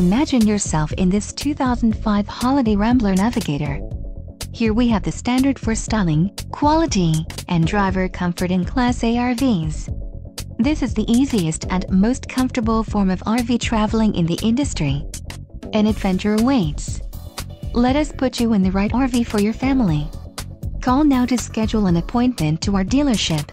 Imagine yourself in this 2005 Holiday Rambler Navigator. Here we have the standard for styling, quality, and driver comfort in Class A RVs. This is the easiest and most comfortable form of RV traveling in the industry. An adventure awaits. Let us put you in the right RV for your family. Call now to schedule an appointment to our dealership.